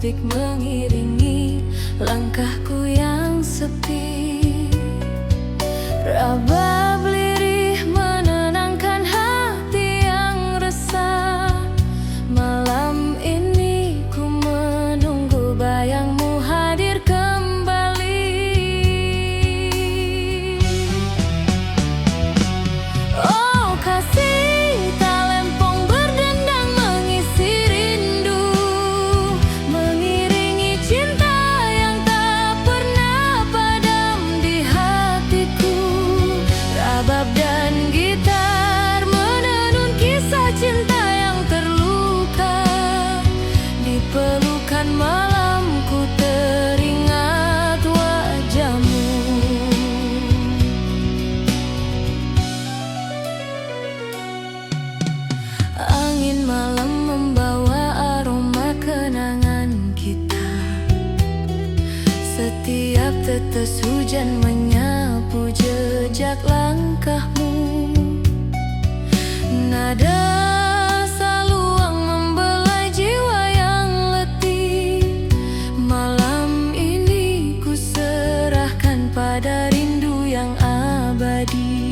akustik mengiringi langkahku yang sepi. Rabab lirih menenangkan hati yang resah. Malam ini ku menunggu bayangmu hadir kembali. Oh kasih, talempong berdendang mengisi rindu, mengiringi cinta yang tak pernah padam di hatiku. Rabab dan gitar menenun kisah cinta yang terluka. Di pelukan malamku teringat wajahmu. Angin malam membawa aroma kenangan kita. Setiap tetes hujan menyapu jejak langkahmu. Nada saluang membelai jiwa yang letih. Malam ini ku serahkan pada rindu yang abadi.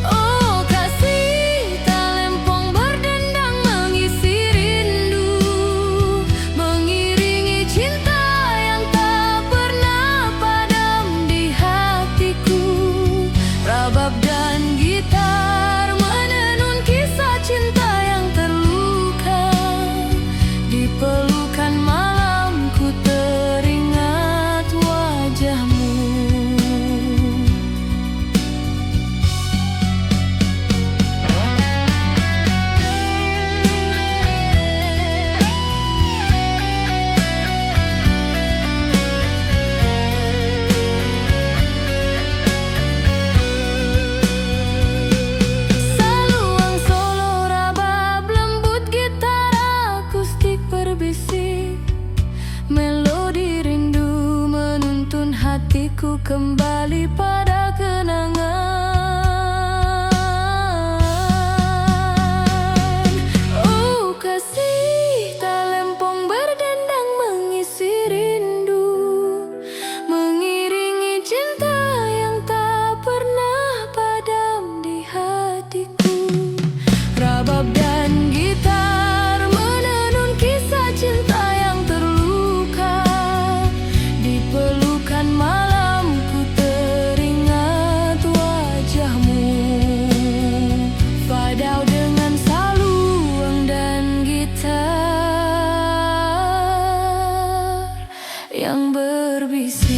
Oh kasih, talempong berdendang mengisi rindu, mengiringi cinta yang tak pernah padam di hatiku. Rabab dan gitar menenun kisah cinta yang terluka. Di pelukan malamku teringat wajahmu. Saluang solo rabab lembut gitar akustik berbisik. Melodi rindu menuntun hatiku kembali pada kenangan. Oh kasih, talempong berdendang mengisi rindu, mengiringi cinta yang tak pernah padam di hatiku. Rabab dan gitar menenun kisah cinta yang terluka. Di pelukan malamku teringat wajahmu. Fadau dengan saluang dan gitar yang berbisik.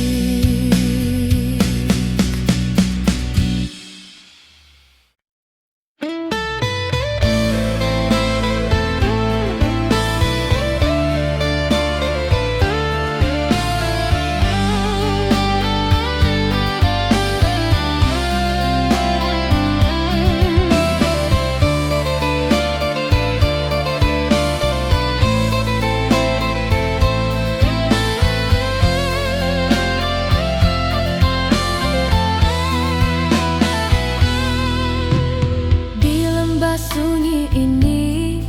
Di lembah sunyi ini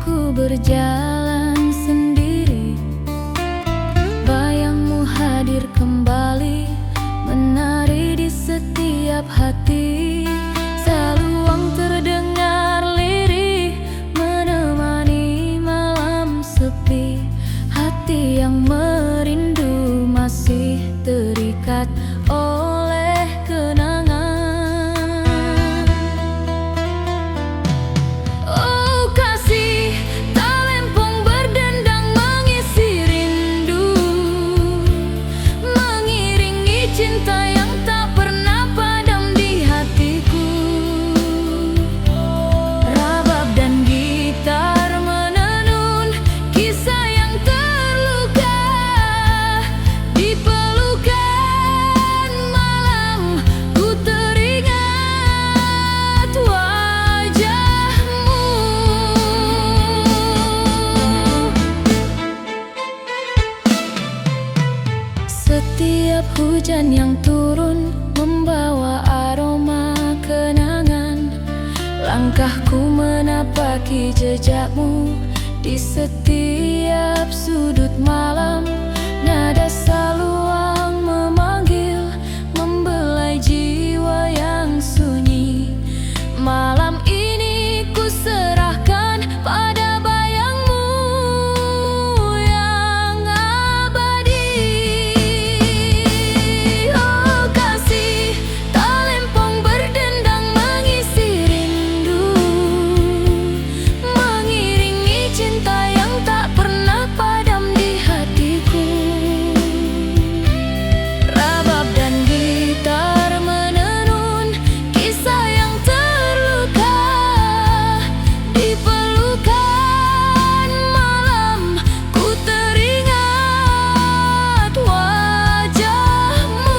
ku berjalan sendiri. Bayangmu hadir kembali, menari di setiap hati. Saluang terdengar lirih, menemani malam sepi. Hati yang merindu masih terikat oleh kenangan. Oh kasih, talempong berdendang mengisi rindu, mengiringi cinta yang tak pernah padam di hatiku. Rabab dan gitar menenun kisah yang terluka. Di pelukan malam ku teringat wajahmu. Setiap hujan yang turun membawa aroma kenangan. Langkahku menapaki menapaki jejakmu di setiap sudut malam. Nada saluang memanggil, membelai jiwa yang sunyi. Malam ini ku serahkan pada bayangmu yang abadi. Oh kasih, talempong berdendang mengisi rindu, mengiringi cinta yang tak pernah padam di hatiku. Rabab dan gitar menenun kisah yang terluka di pelukan malam. Ku teringat wajahmu.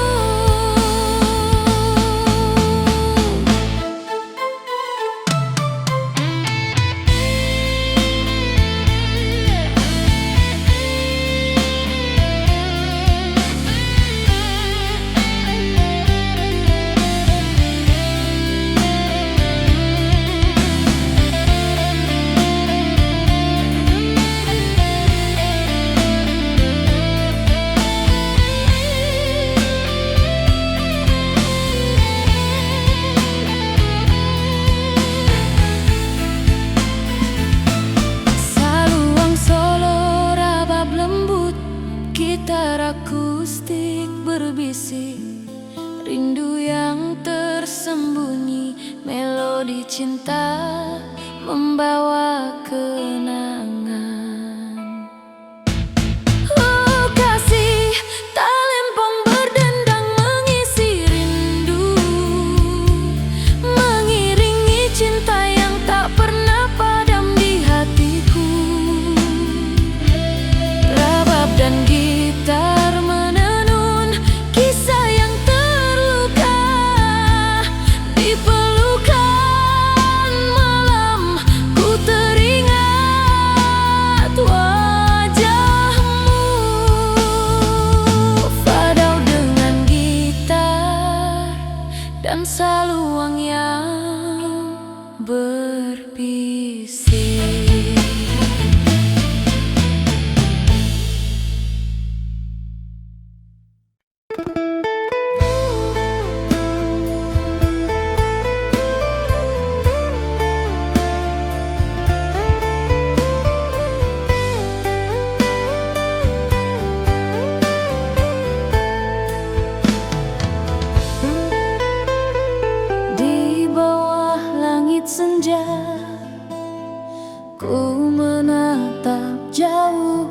Saluang solo, rabab lembut, gitar akustik berbisik, rindu yang tersembunyi, melodi cinta membawa kenangan. Oh kasih, talempong berdendang mengisi rindu, mengiringi cinta yang tak pernah padam di hatiku. Rabab dan gitar menenun kisah yang terluka di pelukan malam. Ku teringat wajahmu. Fadau dengan gitar dan saluang yang berbisik. Di bawah langit senja, ku menatap jauh,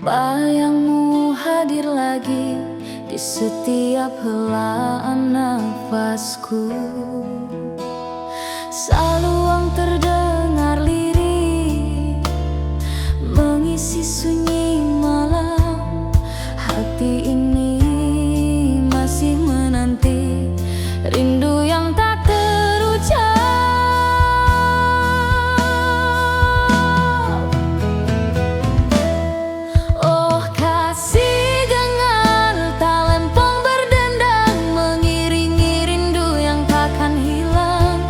bayangmu hadir lagi di setiap helaan nafasku. Saluang terdengar lirih, mengisi sunyi malam. Hati ini masih menanti rindu yang tak terucap. Oh kasih, gengar talempong berdendang mengiringi rindu yang takkan hilang.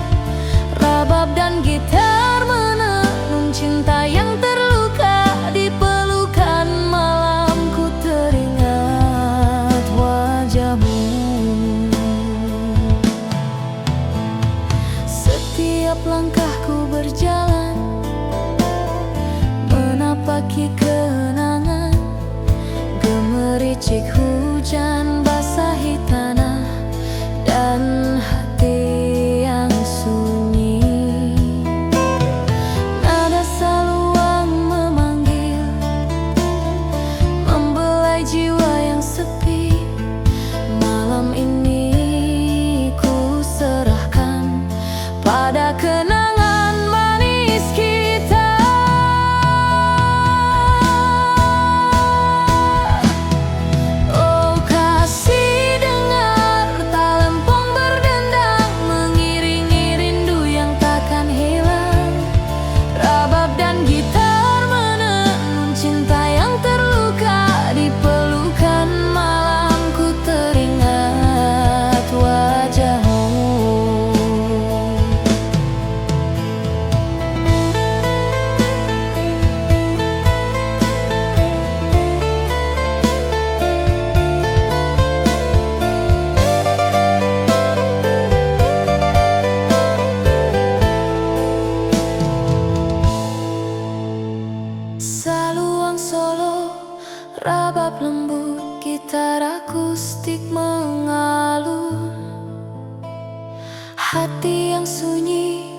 Rabab dan gitar menenun cinta yang terluka di pelukan malam. Ku teringat wajahmu. Setiap langkahku berjalan, menapaki kenangan. Gemericik hujan basahi tanah dan hati yang sunyi. Nada saluang memanggil, membelai jiwa yang sepi. Malam ini ku serahkan pada kenangan manis kita. Rabab lembut, gitar akustik mengalun. Hati yang sunyi,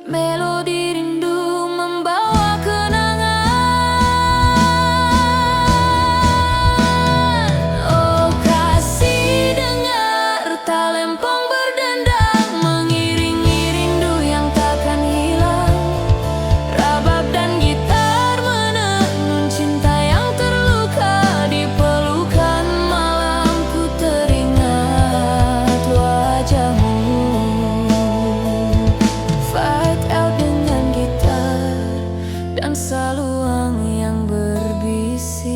melodi rindu membawa kenangan. Oh kasih, dengar talempong berdendang, mengiringi rindu yang takkan hilang. Rabab dan gitar menenun cinta yang terluka di pelukan malam. Ku teringat wajahmu. Fight out dengan gitar dan saluang yang berbisik.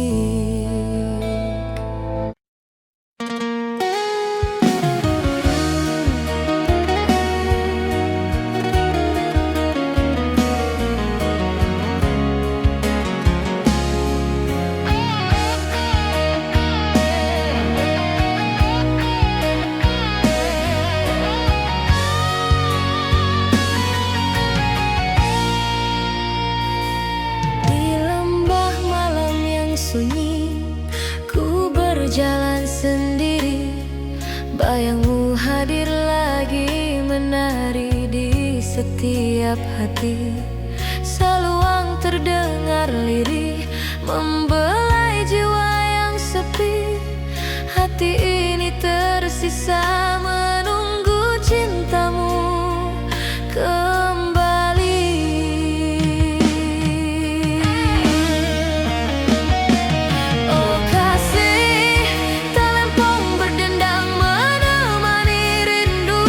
Di lembah malam yang sunyi, ku berjalan sendiri. Bayangmu hadir lagi, menari di setiap hati. Saluang terdengar lirih, membelai jiwa yang sepi. Hati ini tersisa menunggu cintamu kembali. Oh kasih, talempong berdendang menemani rindu.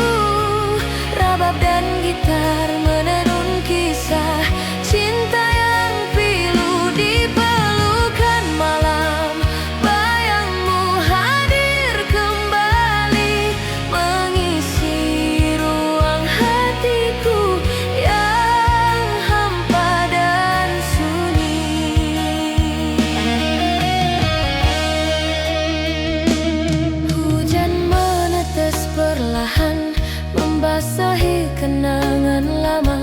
Rabab dan gitar menenun kisah cinta yang pilu di pelukan malam. Bayangmu hadir kembali, mengisi ruang hatiku yang hampa dan sunyi. Hujan menetes perlahan, membasahi kenangan lama.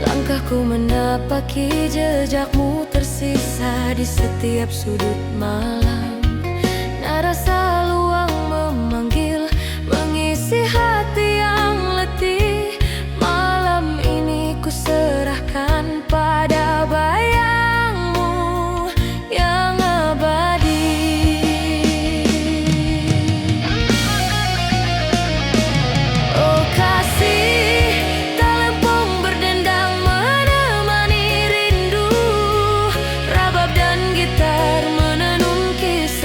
Langkahku menapaki jejakmu, tersisa di setiap sudut malam. Nada saluang memanggil, mengisi hati yang letih. Malam ini ku serahkan pada bayangmu yang abadi. Oh kasih, talempong berdendang menemani rindu. Rabab dan gitar menenun kisah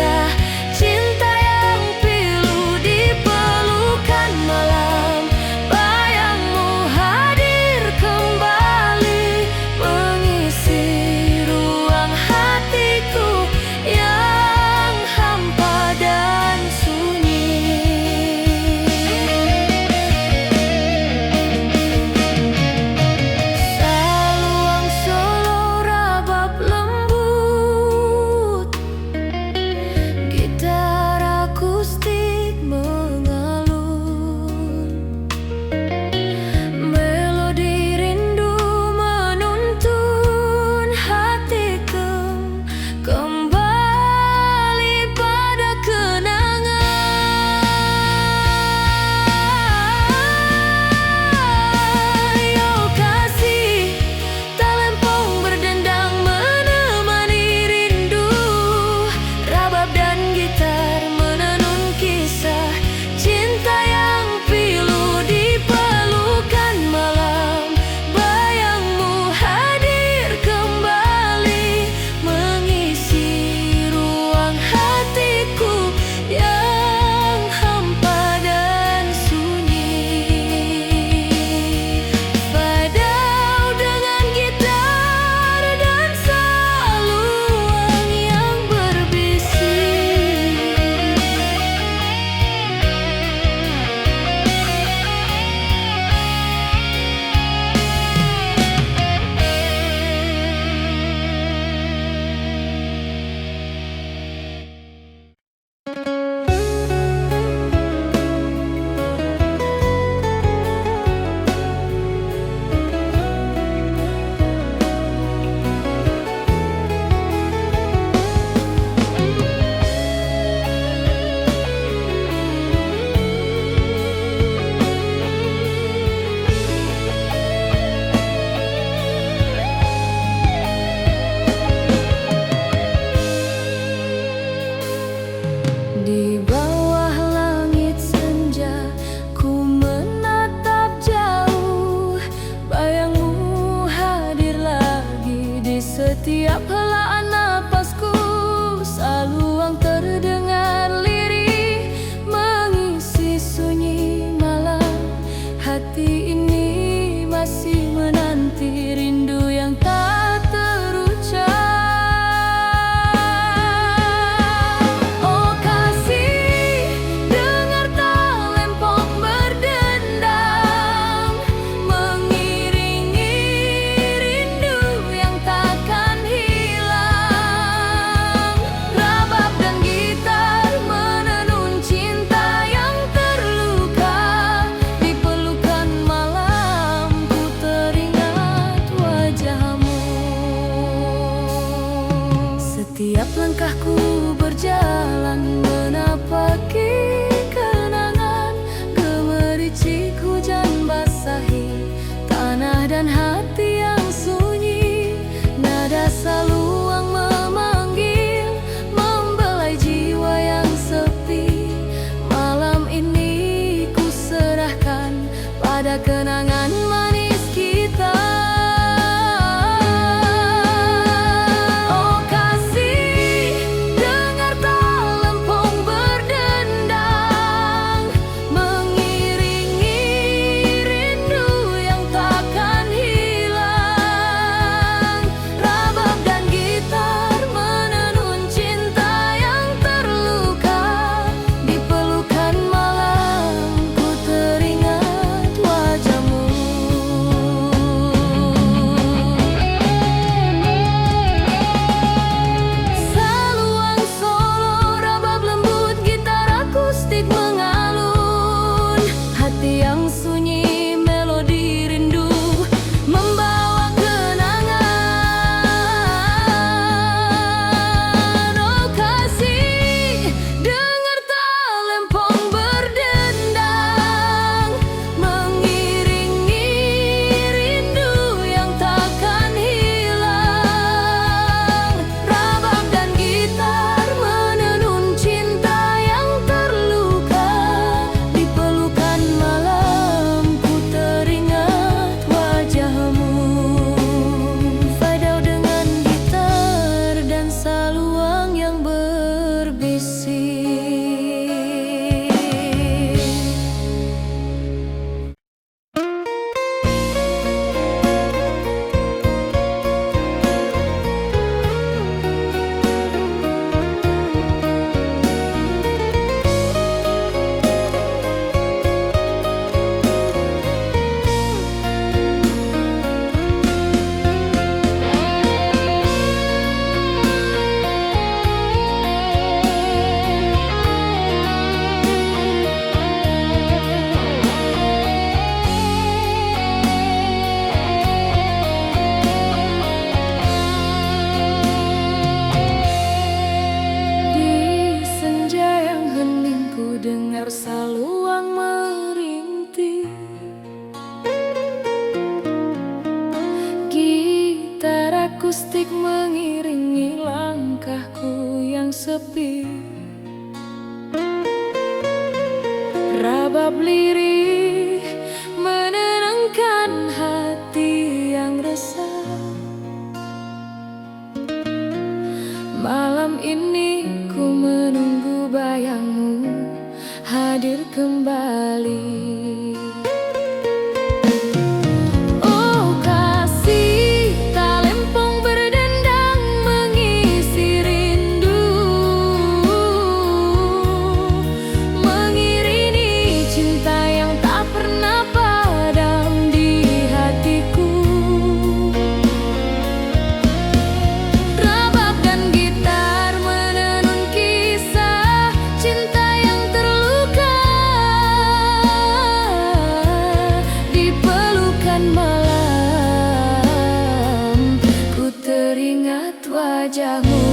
Setiap helaan napasku, saluang terdengar lirih, mengisi sunyi malam. Hati ini masih menanti rindu yang tak terucap. Oh kasih, dengar talempong berdendang, mengiringi rindu yang takkan hilang. Rabab dan gitar menenun cinta yang terluka. Di pelukan malam ku teringat wajahmu. Setiap langkahku berjalan menapaki kenangan, gemericik hujan basahi tanah dan hati yang sunyi. Nada saluang memanggil, membelai jiwa yang sepi. Malam ini ku serahkan pada kenangan manis kita. Oh kasih, dengar talempong berdendang, mengiringi rindu yang takkan hilang. Rabab dan gitar menenun cinta yang terluka. Di pelukan malam ku teringat wajahmu. Saluang solo, rabab lembut, gitar akustik mengalun. Hati yang sunyi, melodi rindu membawa kenangan. Oh kasih, dengar talempong berdendang, mengiringi rindu yang takkan hilang. Rabab dan gitar menenun cinta yang terluka. Di pelukan malam ku teringat wajahmu. Fadau dengan gitar dan saluang yang berbisik. Di senja yang hening ku dengar saluang merintih. Gitar akustik mengiringi langkahku yang sepi. Rabab lirih menenangkan hati yang resah. Malam ini ku menunggu bayangmu hadir kembali. Oh kasih, talempong berdendang, mengisi rindu, mengiringi cinta yang tak pernah padam di hatiku. Rabab dan gitar menenun kisah cinta yang terluka. Di pelukan malam ku teringat wajahmu.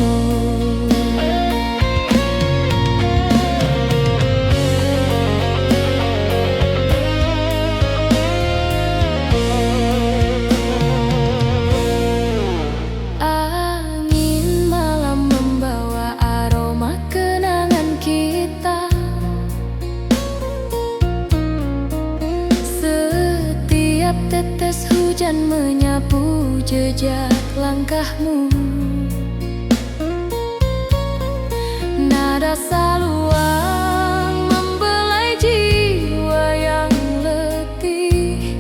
Angin malam membawa aroma kenangan kita. Setiap tetes hujan menyapu jejak langkahmu. Nada saluang membelai jiwa yang letih.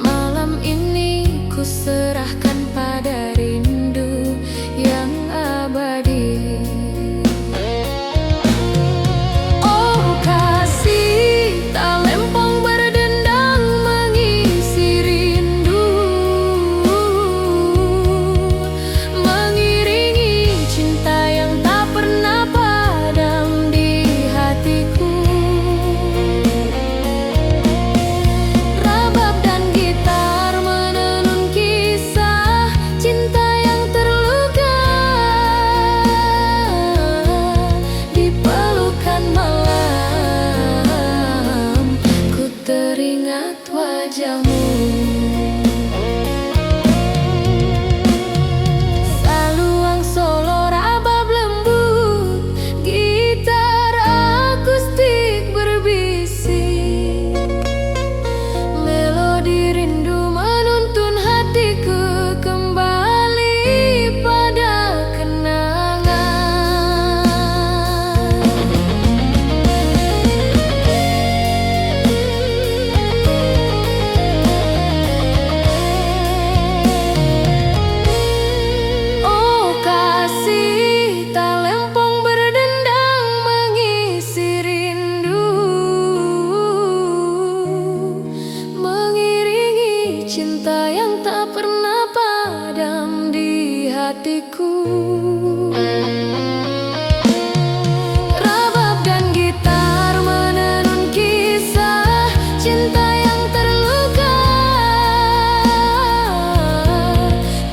Malam ini ku serahkan pada rindu yang abadi. Oh kasih, tak lempong berdendang mengisi rindu, mengiringi cinta yang tak pernah padam di hatiku. Rabab dan gitar menenun kisah cinta yang terluka. Di pelukan malam ku teringat wajahmu. Saluang solo rabab lembut, gitar akustik berbisik. Melodi rindu menuntun hatiku kembali pada kenangan. Oh kasih, tak lempong berdendang mengisi rindu, mengiringi cinta yang tak pernah padam di hatiku. Rabab dan gitar menenun kisah cinta yang terluka.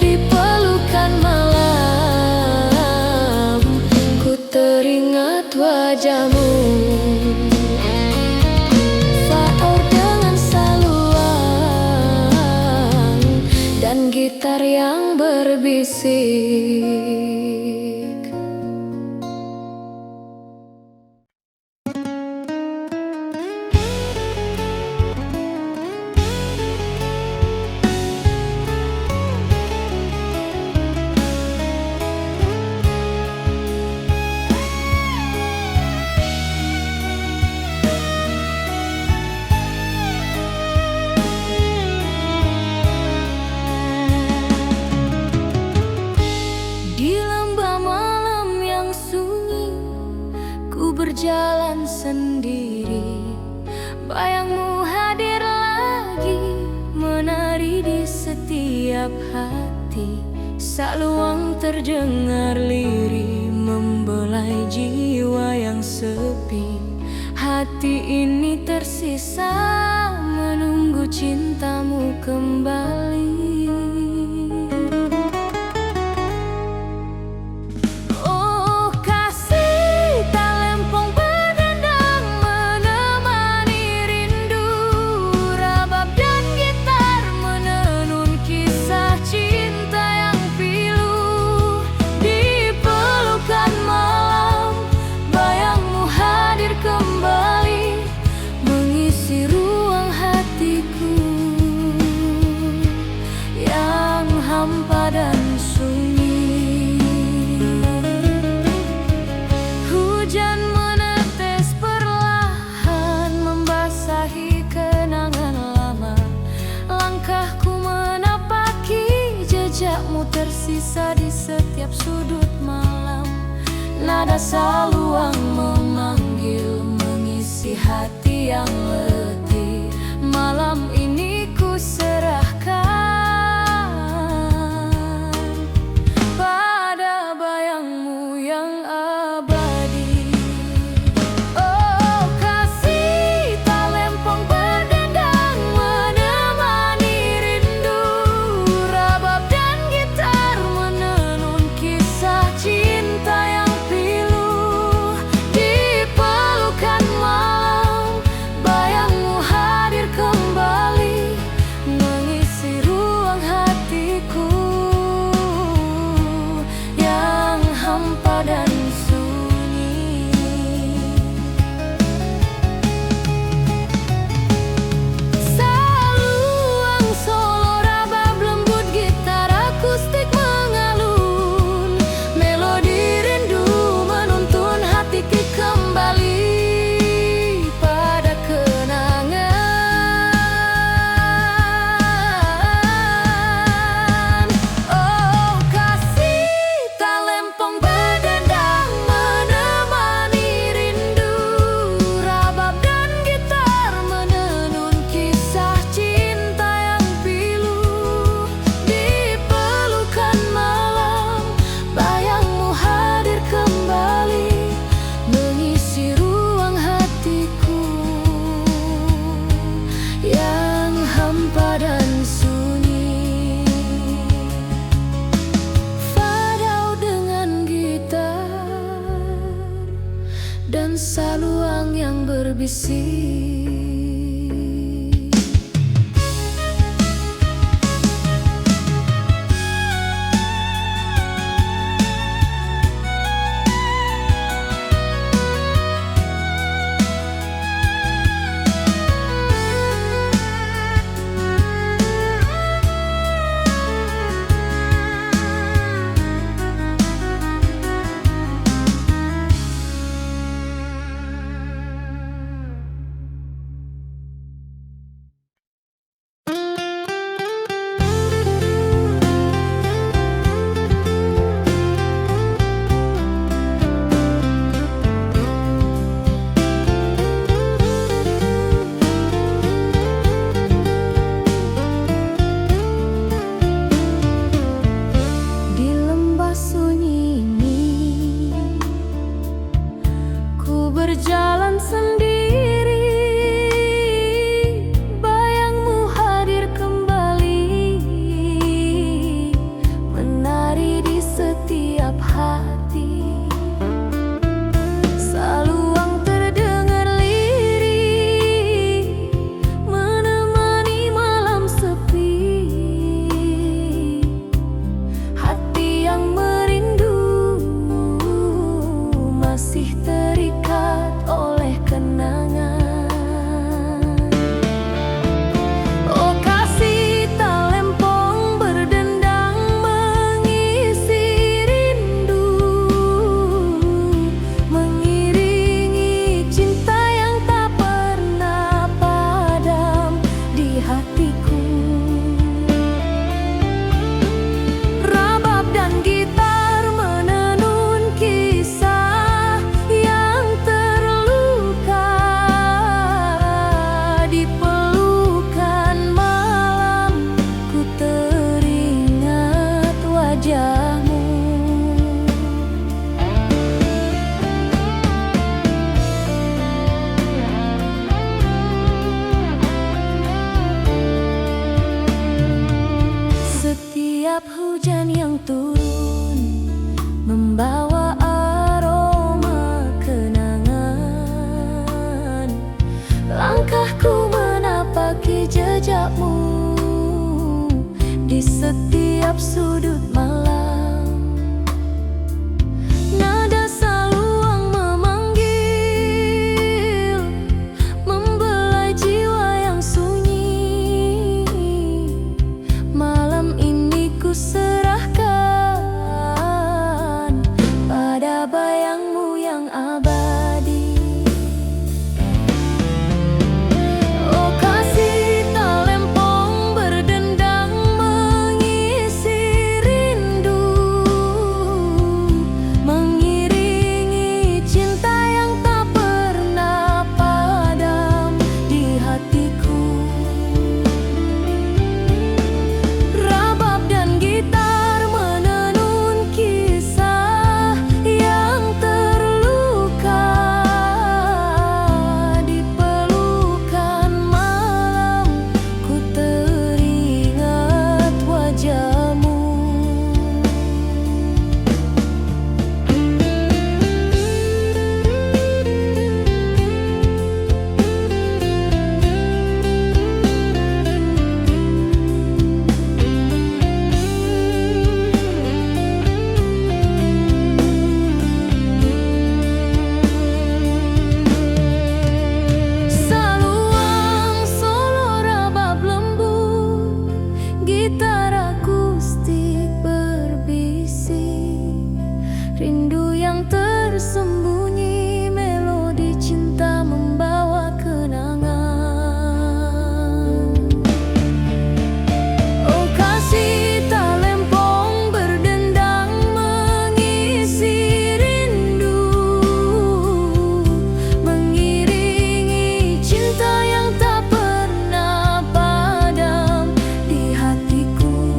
Di pelukan malam ku teringat wajahmu. Faur dengan saluang dan gitar yang berbisik. Di lembah malam yang sunyi, ku berjalan sendiri. Bayangmu hadir lagi, menari di setiap hati. Saluang terdengar lirih, membelai jiwa yang sepi. Hati ini tersisa menunggu cintamu kembali. Oh kasih, tak lempong berdendang menemani rindu. Rabab dan gitar menenun kisah cinta yang pilu. Di pelukan malam, bayangmu hadir kembali, mengisi ruang hatiku yang hampa dan sunyi. Hujan menetes perlahan, membasahi kenangan lama. Langkahku menapaki jejakmu tersisa di setiap sudut malam. Nada saluang memanggil, mengisi hati yang letih. Malam ini ku serahkan pada bayangmu yang abadi. Oh kasih, tak lempong berdendang menemani rindu. Rabab dan gitar menenun kisah cinta yang pilu. Di pelukan malam, bayangmu hadir kembali, mengisi berbisik. Berjalan sendiri, bayangmu hadir kembali, menari di setiap hati. Saluang terdengar lirih, menemani malam sepi. Hati yang merindu masih terikat oleh kenangan. Oh kasih tak lempong berdendang mengisi rindu, mengiringi cinta yang tak pernah padam di hatiku. Rabab dan gitar menenun kisah yang terluka. Di pelukan malam ku teringat wajahmu. Setiap hujan yang turun membawa aroma kenangan. Langkahku menapaki jejakmu di setiap sudut malam. Nada saluang memanggil, membelai jiwa yang sunyi. Malam ini ku serahkan pada bayangmu yang abadi. Oh kasih tak lempong berdendang mengisi rindu, mengiringi cinta yang tak pernah padam di hatiku. Rabab dan gitar menenun kisah yang terluka. Di pelukan malam ku teringat wajahmu. Saluang solo rabab lembut, gitar akustik berbisik. Rindu yang tersembunyi, melodi cinta membawa kenangan. Oh kasih tak lempong berdendang mengisi rindu, mengiringi cinta yang tak pernah padam di hatiku.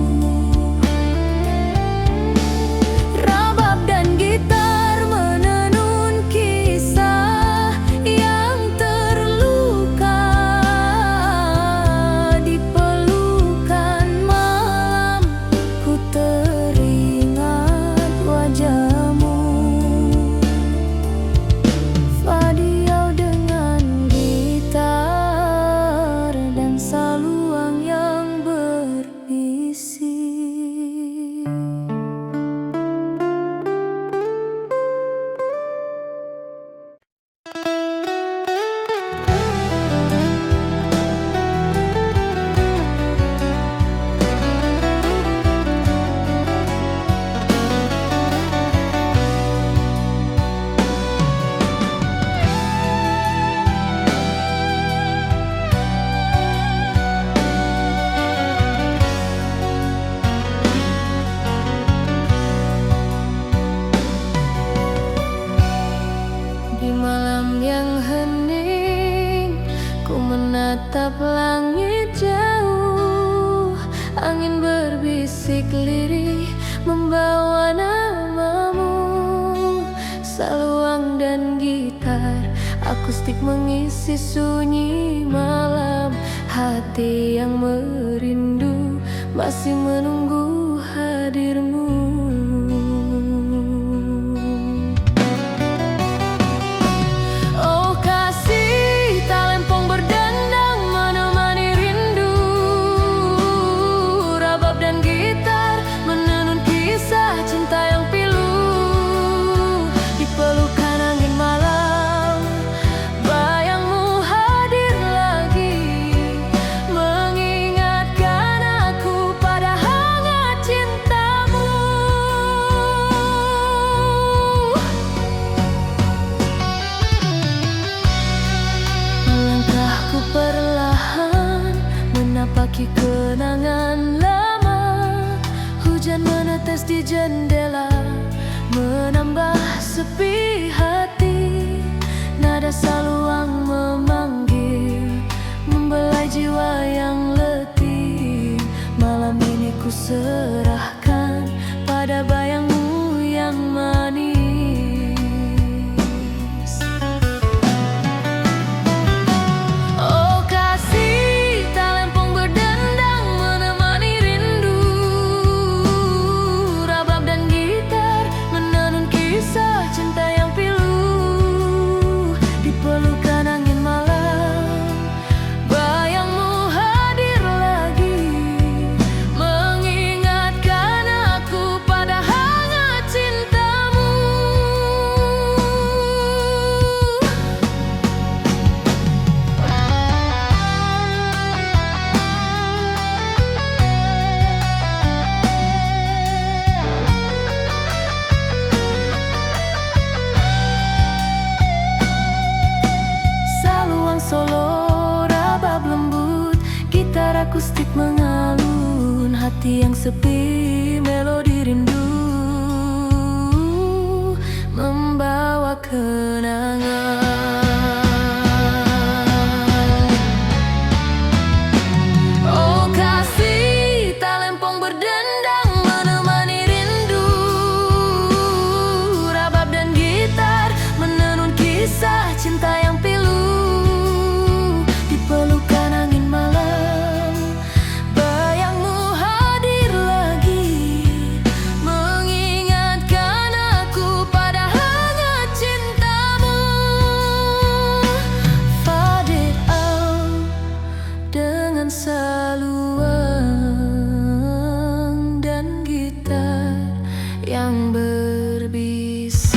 akustik mengisi sunyi malam. Hati yang merindu masih menunggu hadirmu. Oh kasih, talempong berdendang menemani rindu. Rabab dan gitar menenun kisah cinta yang pilu. Di pelukan angin malam, bayangmu hadir lagi, mengingatkan aku pada hangat cintamu. Melangkahku perlahan menapaki kenangan lama. Hujan menetes di jendela menambah sepi hati. Nada saluang memanggil, membelai jiwa yang letih. Malam ini ku serahkan pada bayangmu yang manis. Oh kasih, talempong berdendang menemani rindu. Rabab dan gitar menenun kisah cinta yang pilu. Di pelukan angin malam, bayangmu hadir lagi, mengingatkan aku pada hangat cintamu. Saluang solo, rabab lembut, gitar akustik mengalun. Hati yang sepi, melodi rindu, membawa kenangan. Oh kasih, talempong berdendang menemani rindu. Rabab dan gitar menenun kisah cinta yang pilu. Di pelukan angin malam, bayangmu hadir lagi, mengingatkan aku pada hangat cintamu. Faded out dengan saluang dan gitar yang berbisik.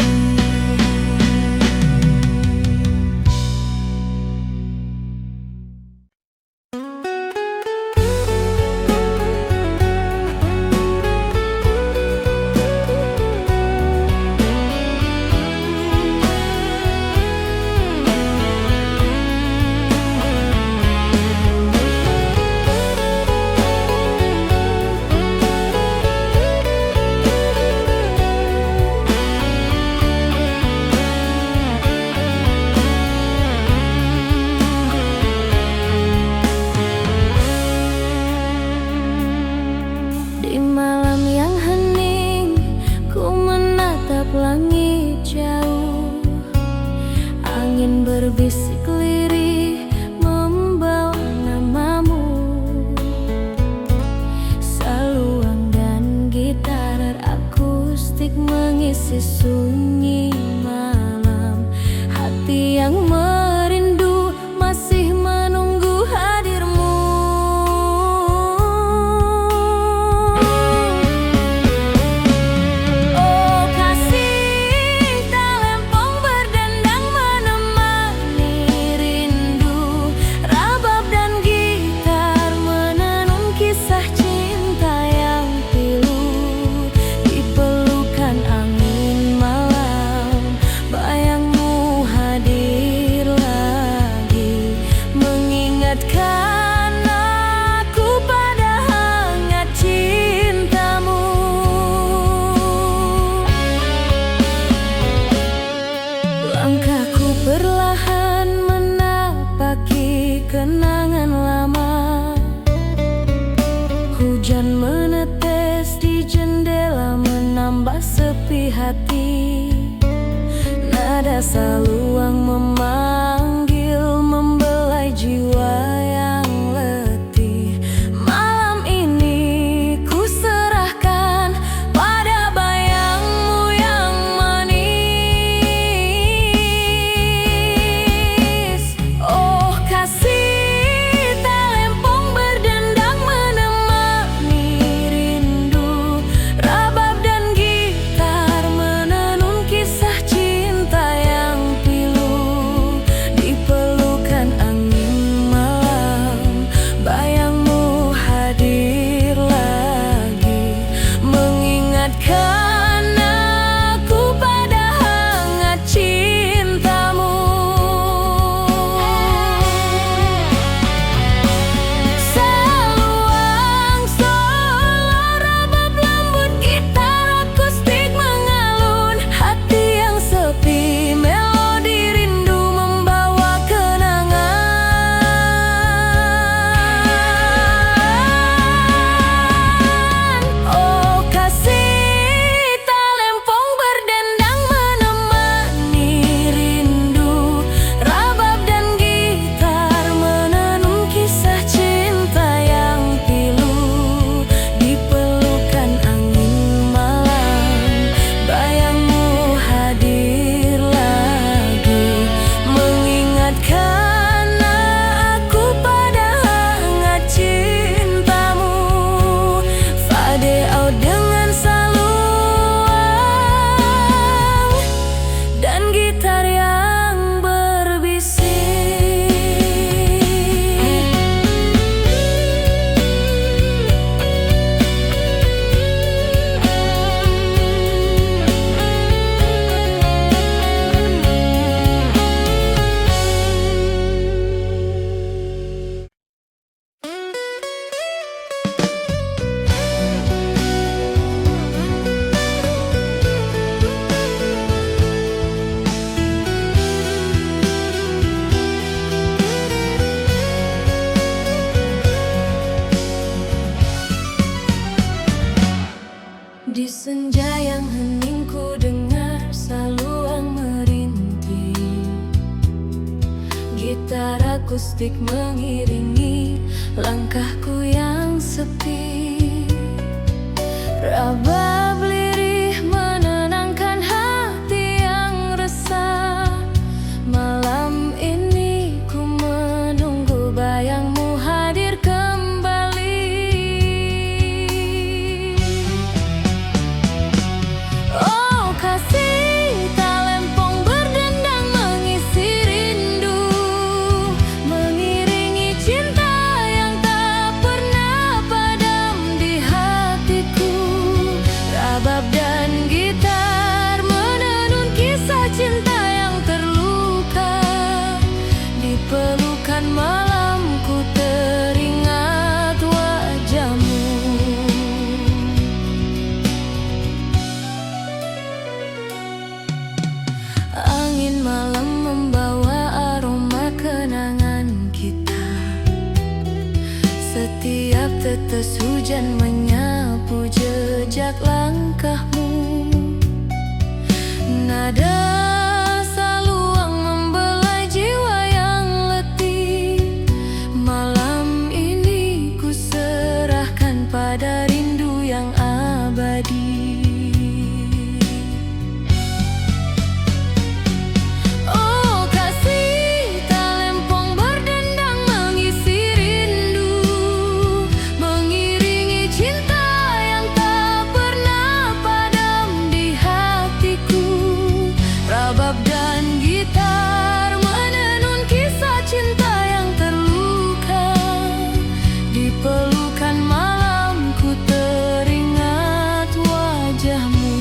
Di malam yang hening, ku menatap langit jauh. Angin berbisik lirih membawa namamu. Saluang dan gitar akustik mengisi sunyi malam. Hati yang merindu masih menunggu hadirmu. Oh kasih, talempong berdendang menemani rindu. Rabab dan gitar menenun kisah cinta yang pilu. Di pelukan angin malam, bayangmu hadir lagi, mengingatkan aku pada hangat cintamu. Langkahku perlahan menapaki kenangan lama. Hujan menetes di jendela menambah sepi hati. Nada saluang memanggil, Di senja yang hening ku dengar saluang merintih, gitar akustik mengiringi langkahku yang sepi. Rabab lirih menenangkan hati yang resah. Malam ini ku menunggu bayangmu hadir kembali. Oh kasih, talempong berdendang mengisi rindu, mengiringi cinta yang tak pernah padam di hatiku. Rabab dan gitar menenun kisah cinta yang terluka. Di pelukan malamku teringat wajahmu. Angin malam membawa aroma kenangan kita. Setiap tetes hujan menyapu jejak langkahmu. Nada saluang membelai jiwa yang letih. Malam ini ku serahkan pada rindu yang abadi. Oh kasih, talempong berdendang mengisi rindu, mengiringi cinta yang tak pernah padam di hatiku. Rabab dan gitar menenun kisah cinta yang terluka. Di pelukan malamku teringat wajahmu.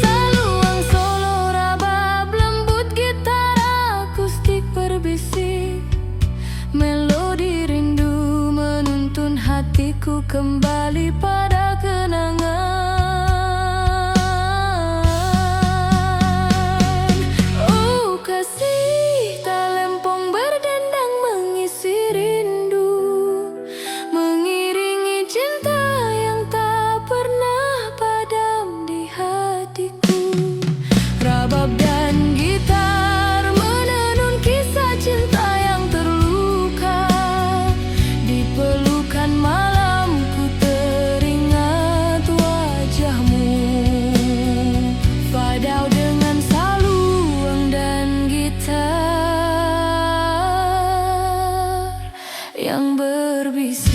Saluang solo rabab lembut, gitar akustik berbisik. Melodi rindu menuntun hatiku kembali pada kenangan. Oh kasih, talempong berdendang mengisi rindu, mengiringi cinta yang tak pernah padam di hatiku. Rabab dan gitar menenun kisah cinta yang terluka. Di pelukan malamku teringat wajahmu. Fadau dengan saluang dan gitar yang berbisik.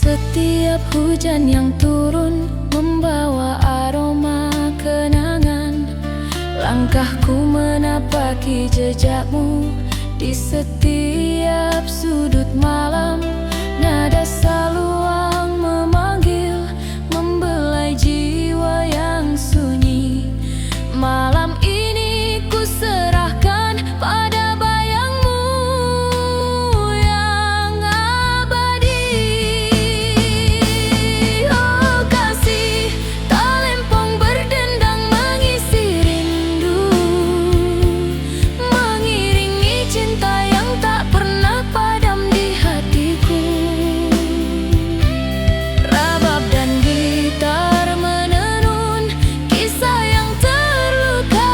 Setiap hujan yang turun membawa aroma kenangan. Langkahku menapaki jejakmu di setiap sudut malam. Nada saluang memanggil, membelai jiwa yang sunyi. Malam ini ku serahkan pada bayangmu yang abadi. Oh kasih, talempong berdendang mengisi rindu, mengiringi cinta yang tak pernah padam di hatiku. Rabab dan gitar menenun kisah yang terluka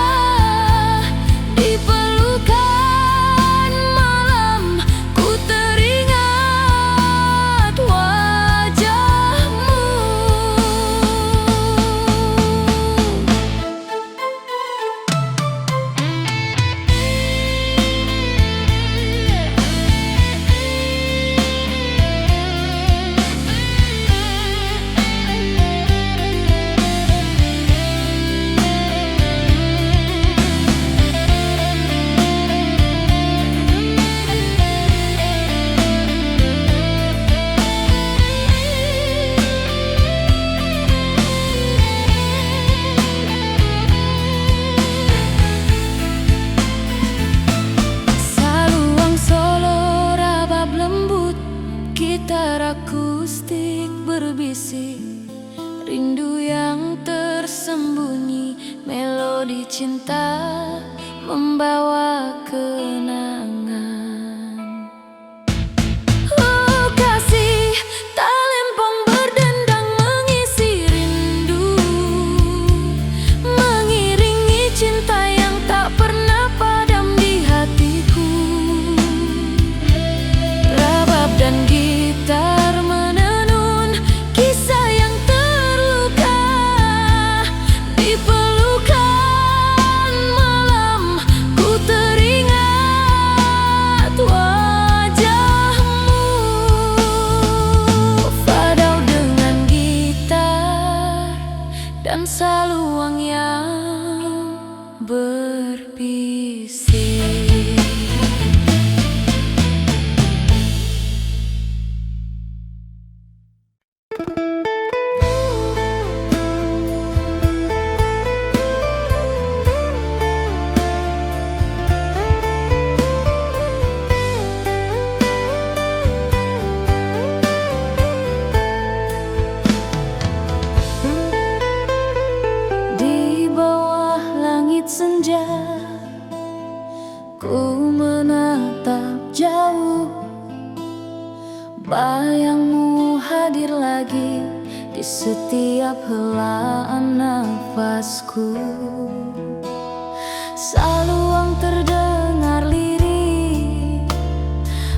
di pelukan malam. Ku teringat wajahmu. Saluang solo, rabab lembut, gitar akustik berbisik, rindu yang tersembunyi, melodi cinta membawa kenangan. Oh kasih, talempong berdendang mengisi rindu, mengiringi cinta yang tak pernah padam di hatiku. Rabab dan gitar menenun kisah yang terluka di pelukan malam. Ku teringat wajahmu. Fadau dengan gitar dan saluang yang berbisik. Di bawah langit senja, ku menatap jauh. Bayangmu hadir lagi di setiap helaan nafasku. Saluang terdengar lirih,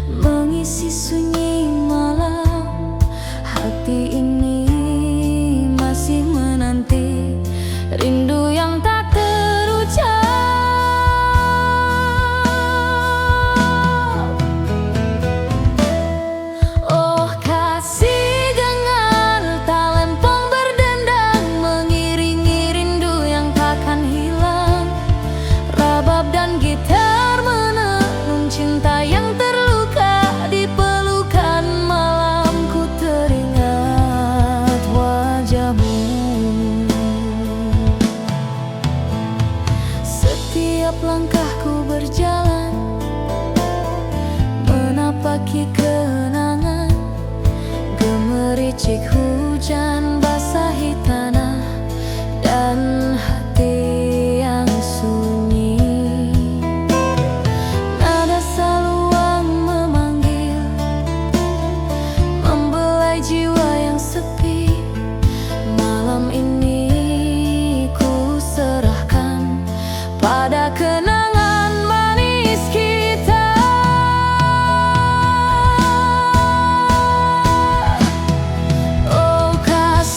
mengisi sunyi malam. Hati ini masih menanti rindu yang tak terucap. Oh kasih, gengar talempong berdendang mengiringi rindu yang takkan hilang. Rabab dan gitar menenun cinta yang terluka di pelukan malam. Ku teringat wajahmu. Setiap langkahku berjalan menapaki kenangan. Gemericik hujan basahi tanah dan hati yang sunyi. Nada saluang memanggil, membelai jiwa yang sepi. Malam ini ku serahkan pada kenangan manis kita. Oh kasih,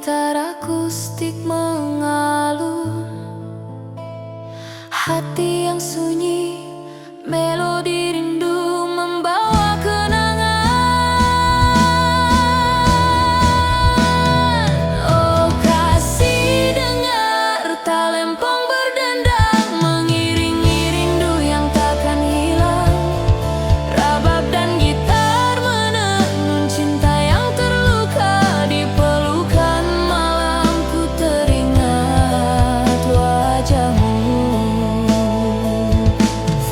gitar akustik mengalun, hati yang sunyi, melodi rindu membawa kenangan. Oh kasih, dengar talempong berdendang, mengiringi rindu yang takkan hilang. Rabab dan gitar menenun cinta yang terluka, di pelukan malamku teringat wajahmu.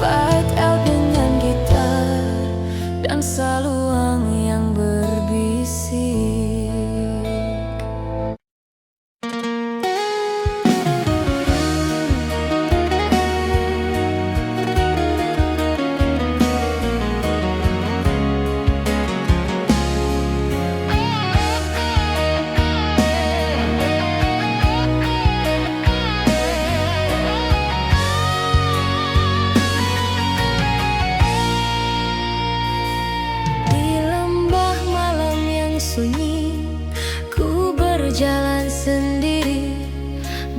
Fight out dengan gitar dan saluang yang berbisik. Di lembah malam yang sunyi, ku berjalan sendiri.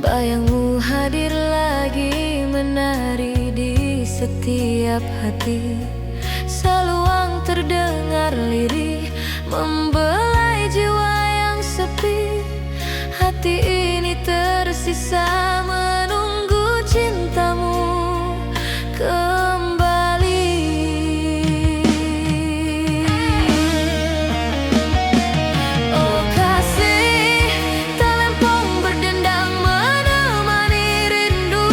Bayangmu hadir lagi, menari di setiap hati. Seluang terdengar lirih, membelai jiwa yang sepi. Hati ini tersisa menunggu cintamu kembali. Oh kasih, talempong berdendang menemani rindu.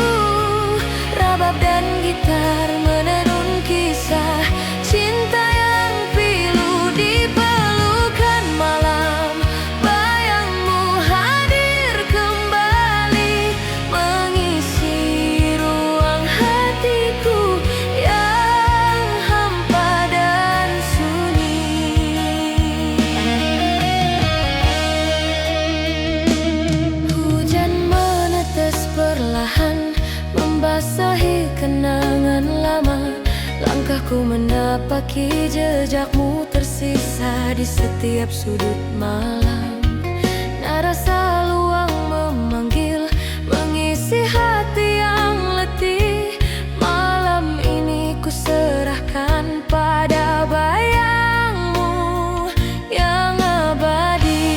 Rabab dan gitar menenun kisah cinta yang pilu, di pelukan malam. Bayangmu hadir kembali, mengisi ruang hatiku yang hampa dan sunyi. Hujan menetes perlahan, membasahi kenangan lama. Langkahku menapaki jejakmu, tersisa di setiap sudut malam. Nada saluang memanggil, mengisi hati yang letih. Malam ini ku serahkan pada bayangmu yang abadi.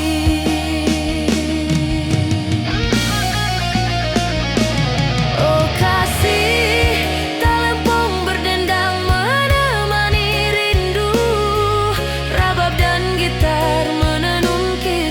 Oh kasih, talempong berdendang menemani rindu. Rabab dan gitar menenun kisah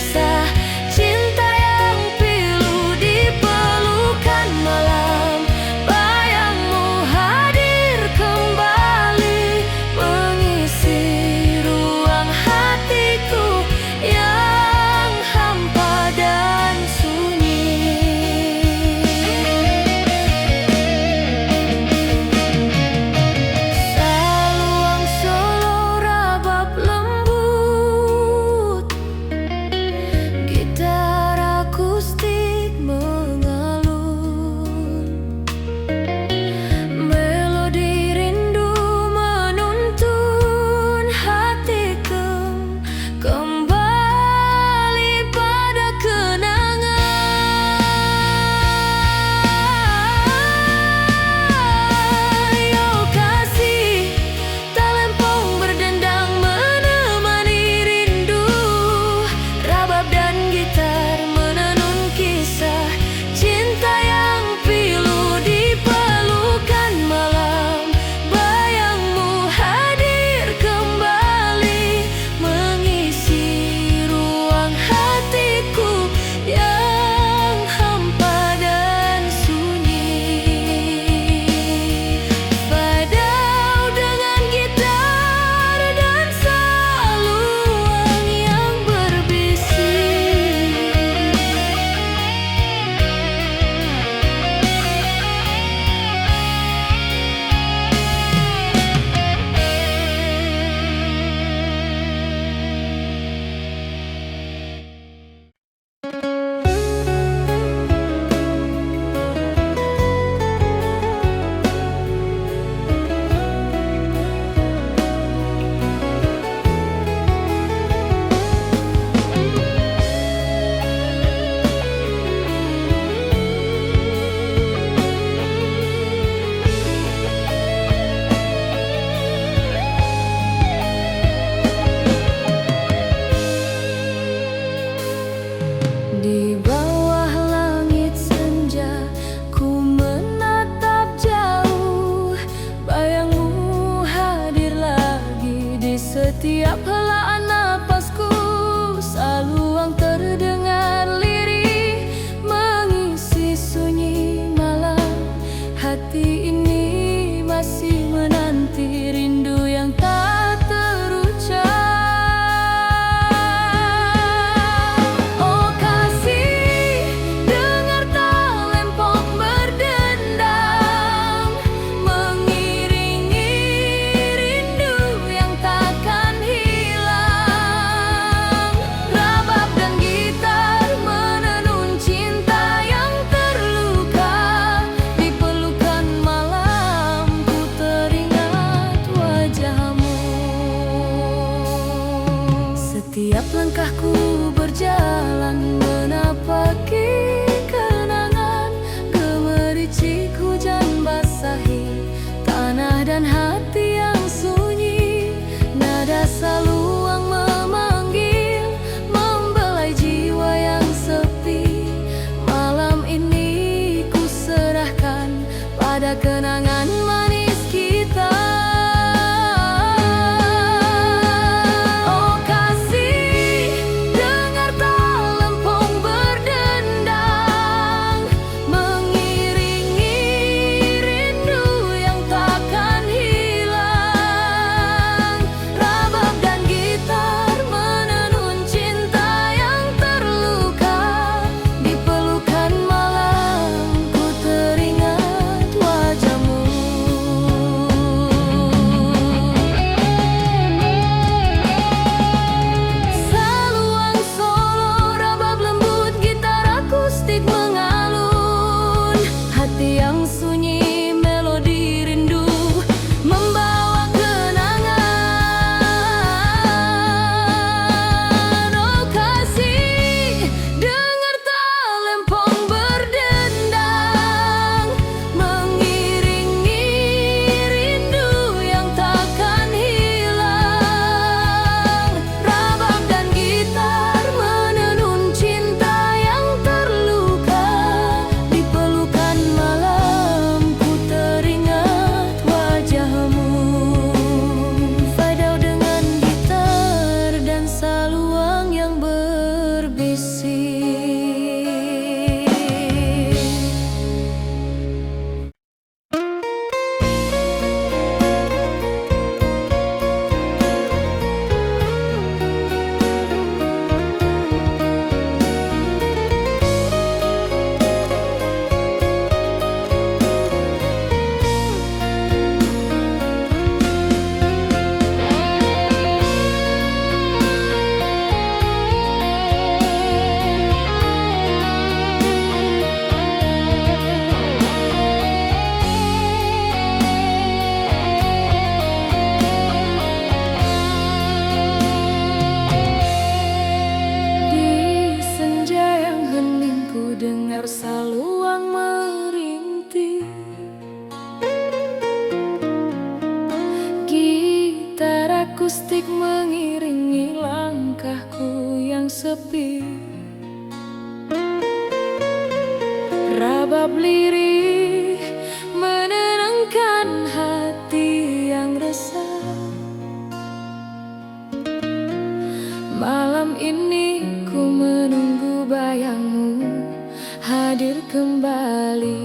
kembali.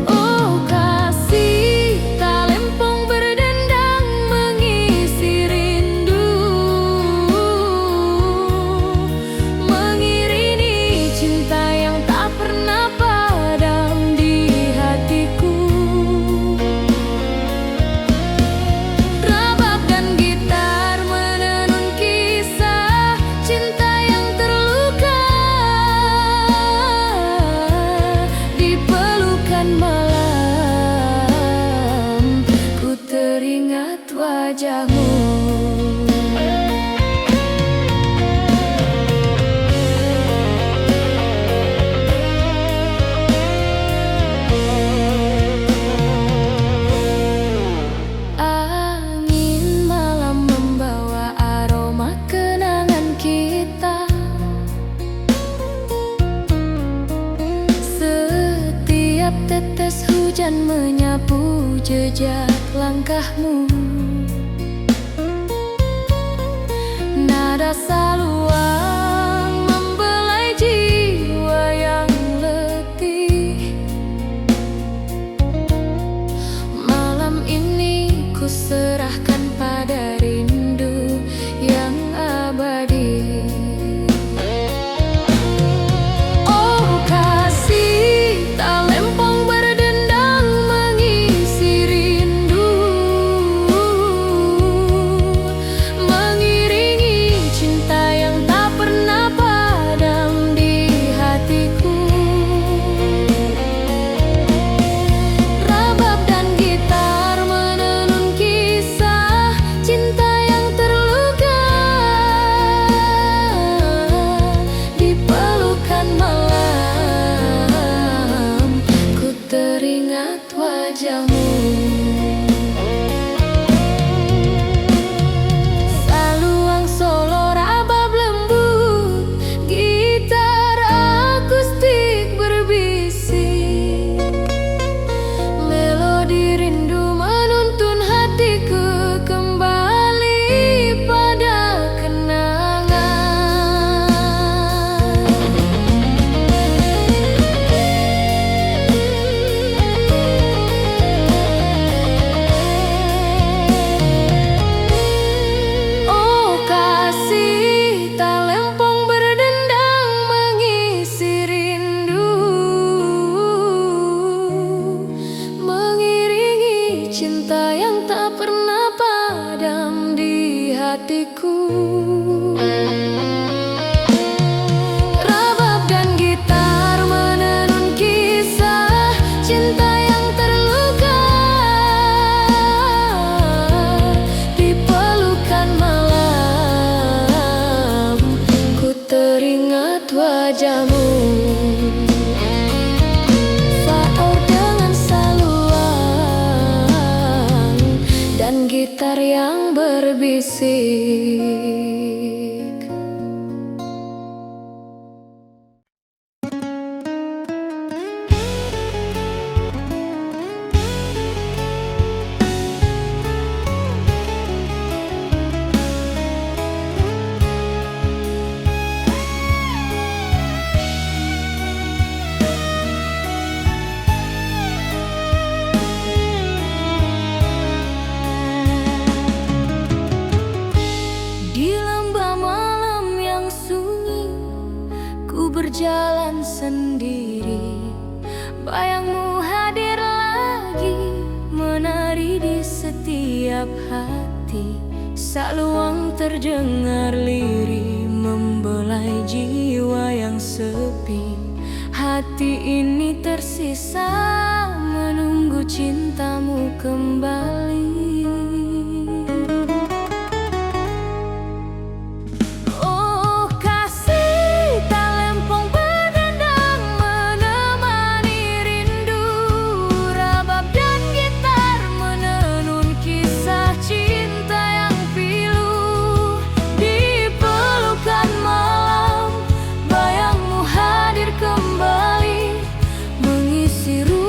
Oh kasih, talempong berdendang mengisi rindu, mengiringi cinta yang tak pernah padam di hatiku. Rabab dan gitar menenun kisah cinta yang terluka, di pelukan malam ku teringat wajahmu. Angin malam membawa aroma kenangan kita. Setiap tetes hujan menyapu jejak langkahmu. Nada saluang membelai jiwa yang letih. Malam ini ku serahkan pada rindu yang abadi. Oh kasih, talempong berdendang mengisi rindu, mengiringi cinta yang tak pernah padam di hatiku. Rabab dan gitar menenun kisah cinta yang terluka, di pelukan malam ku teringat wajahmu. Saluang solo rabab lembut, gitar akustik berbisik, melodi rindu menuntun hatiku kembali pada kenangan. Oh kasih, talempong berdendang mengisi rindu, mengiringi cinta yang tak pernah padam di hatiku. Rabab dan gitar menenun kisah cinta yang terluka, di pelukan malam ku teringat wajahmu. Faur dengan saluang dan gitar yang berbisik. Di lembah malam yang sunyi, ku berjalan sendiri. Bayangmu hadir lagi, menari di setiap hati. Saluang terdengar lirih, membelai jiwa yang sepi. Hati ini tersisa menunggu cintamu kembali. Oh kasih, talempong berdendang menemani rindu. Rabab dan gitar menenun kisah cinta yang pilu. Di pelukan malam, bayangmu hadir kembali, mengisi ruang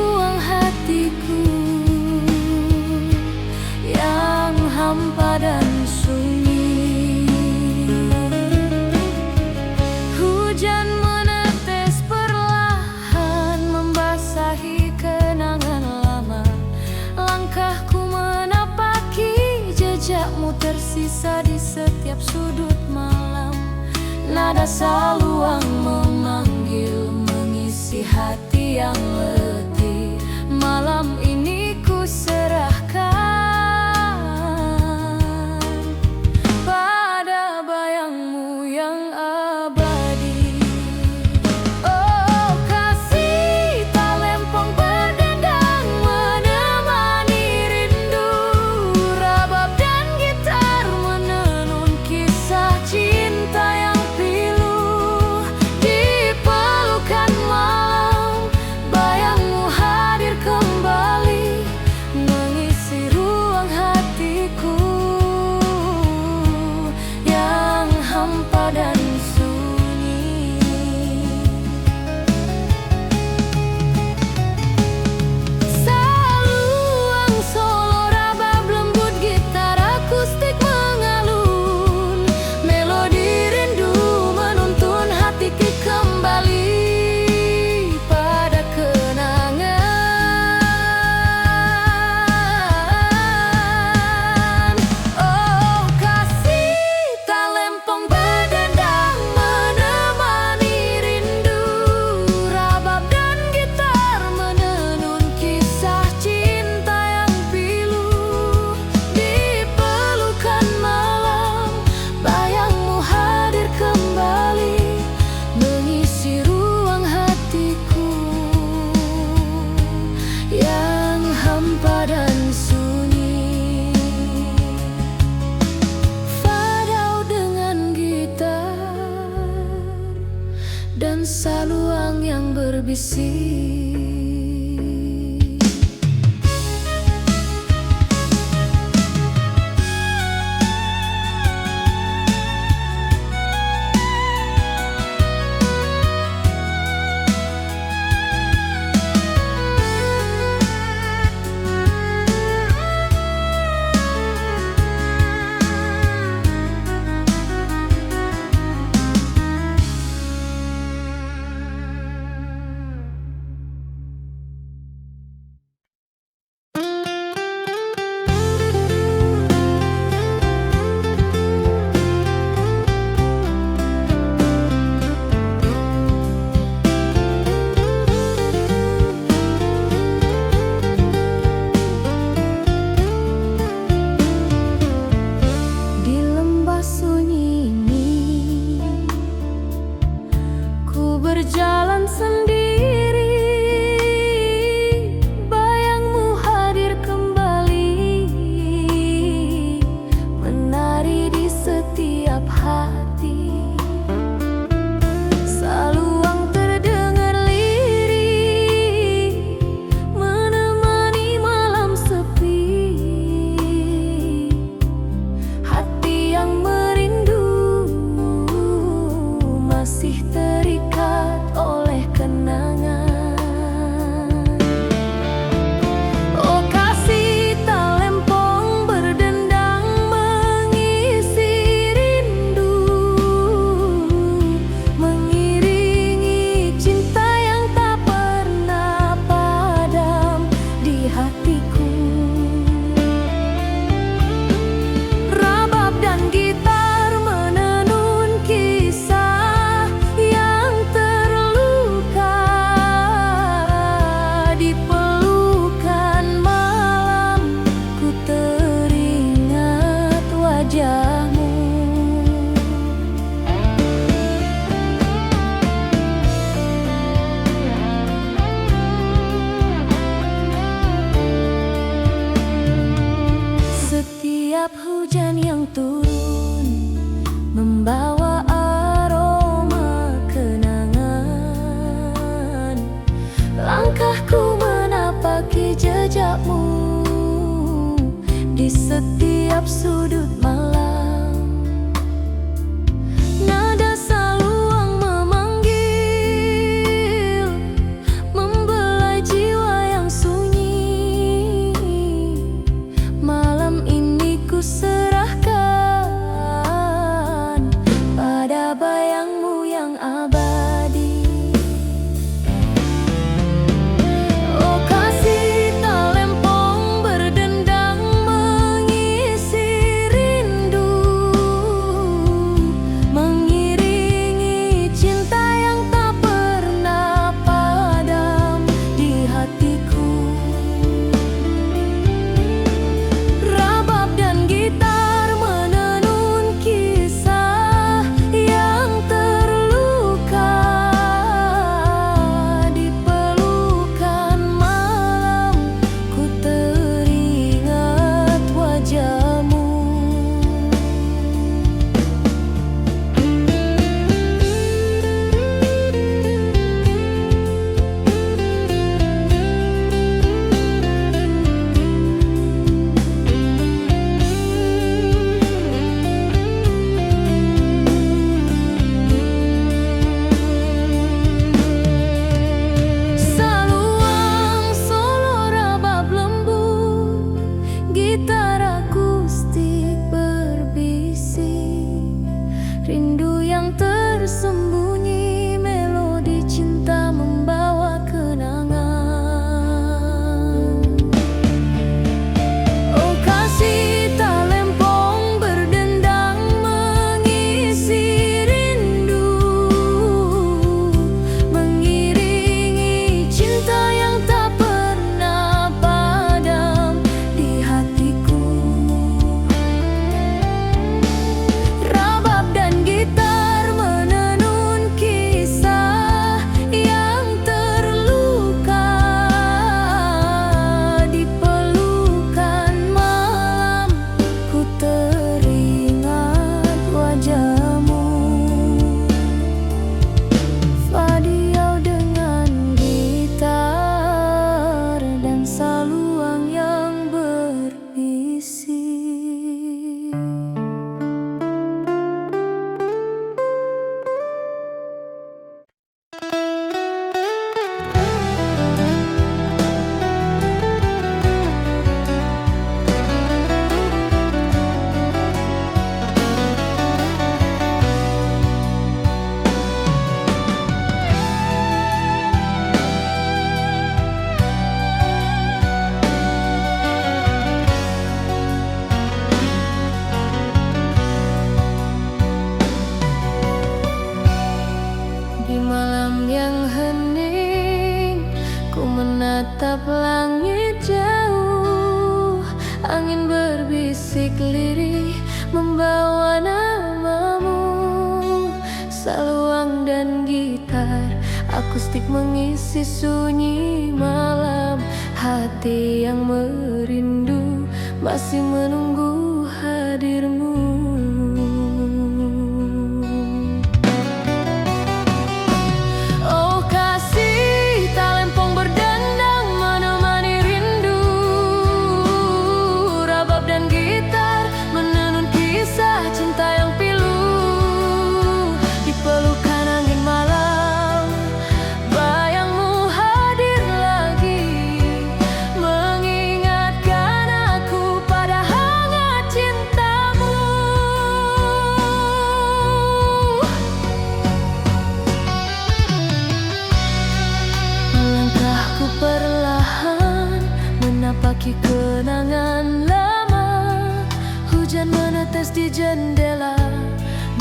nada saluang memanggil, mengisi hati yang letih. Malam ini ku serahkan pada bayangmu yang abadi. Oh kasih talempong berdendang menemani rindu, rabab dan gitar menenun kisah cinta yang pilu. Di pelukan malam bayangmu hadir kembali, mengisi ruang hatiku yang hampa dan sunyi. Saluang solo rabab lembut, gitar akustik mengalun, melodi rindu menuntun hatiku kembali pada kenangan. Oh kasih talempong berdendang menemani rindu, rabab dan gitar menenun kisah cinta yang pilu. Di pelukan malam bayangmu hadir kembali, mengisi ruang hatiku yang hampa dan sunyi. Fadau dengan gitar dan saluang yang berbisik. Di lembah sunyi ini ku berjalan sendiri, bayangmu hadir kembali, menari di setiap hati. Saluang terdengar lirih, menemani malam sepi. Hati yang merindu masih terikat oleh kenangan. Oh kasih talempong berdendang mengisi rindu, mengiringi cinta yang tak pernah padam di hatiku. Rabab dan gitar menenun kisah yang terluka. Di pelukan malam ku teringat wajahmu. Setiap hujan yang turun membawa aroma kenangan. Langkahku menapaki jejakmu di setiap sudut malam. Nada saluang memanggil, membelai jiwa yang sunyi. Malam ini ku serahkan pada bayangmu yang abadi. Oh kasih talempong berdendang mengisi rindu, bersembunyi, melodi cinta membawa kenangan. Oh kasih talempong berdendang mengisi rindu, mengiringi cinta yang tak pernah padam di hatiku. Rabab dan gitar menenun kisah yang terluka, di pelukan malam ku teringat wajahmu. Fadiau dengan gitar dan saluang yang berbisik. Di malam yang hening, ku menatap langit jauh. Angin berbisik lirih membawa namamu. Saluang dan gitar akustik mengisi sunyi malam. Hati yang merindu masih menunggu hadirmu. Oh kasih talempong berdendang menemani rindu, rabab dan gitar menenun kisah cinta yang pilu. Di pelukan angin malam, bayangmu hadir lagi, mengingatkan aku pada hangat cintamu. Melangkahku perlahan menapaki kenangan lama. Hujan menetes di jendela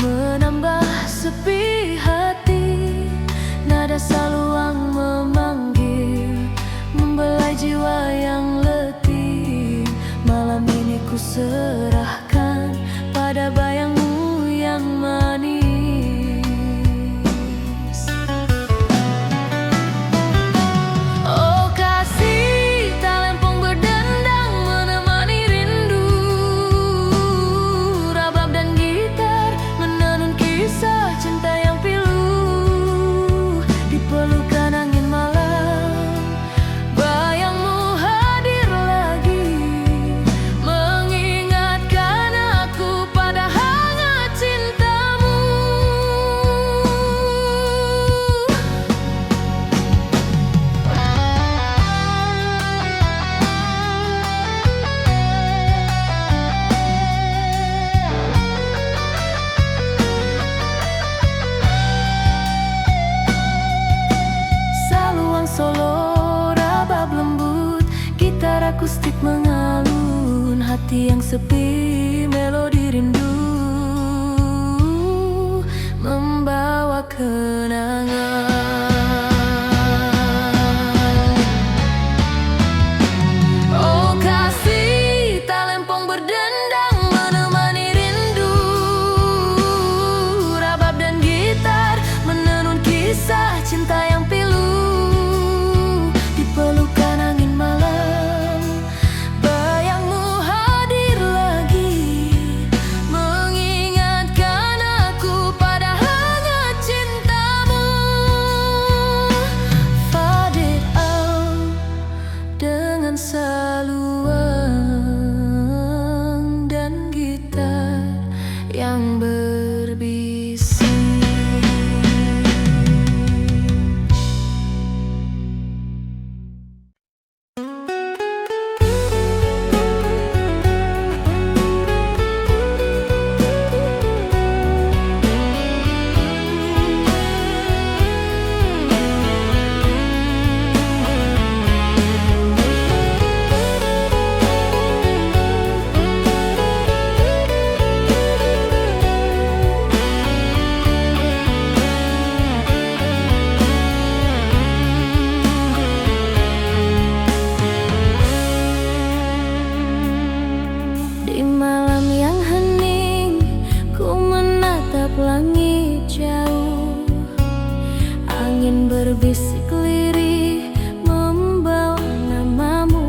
menambah sepi hati. Nada saluang memanggil, membelai jiwa yang letih. Malam ini ku serahkan pada bayangmu yang manis. Oh kasih talempong berdendang menemani rindu, rabab dan gitar menenun kisah cinta yang pilu. Di pelukan angin malam, bayangmu hadir lagi, mengingatkan aku pada hangat cintamu. Saluang solo, rabab lembut, gitar akustik mengalun. Hati yang sepi, melodi rindu membawa kenangan. Oh kasih talempong berdendang menemani rindu, rabab dan gitar menenun kisah cinta yang pilu. Di pelukan angin malam, bayangmu hadir lagi, mengingatkan aku pada hangat cintamu. Bisik lirih membawa namamu,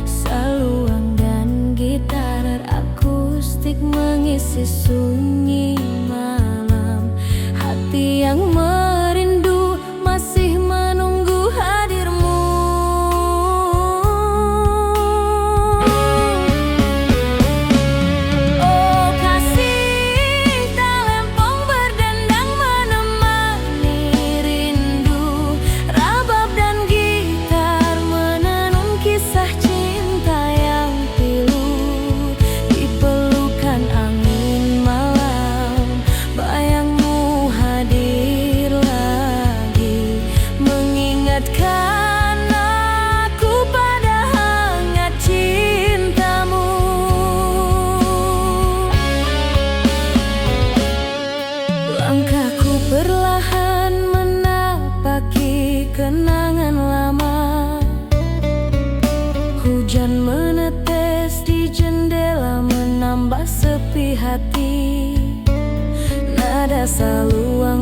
saluang dan gitar akustik mengisi sunyi malam. Hati yang merindu masih menunggu hadirmu. Oh kasih talempong berdendang menemani rindu, rabab dan gitar menenun kisah cinta yang pilu. Di pelukan angin malam, bayangmu hadir lagi, mengingatkan aku pada hangat cintamu. Langkahku perlahan menapaki kenangan lama. Hujan menetes di jendela menambah sepi hati. Nada saluang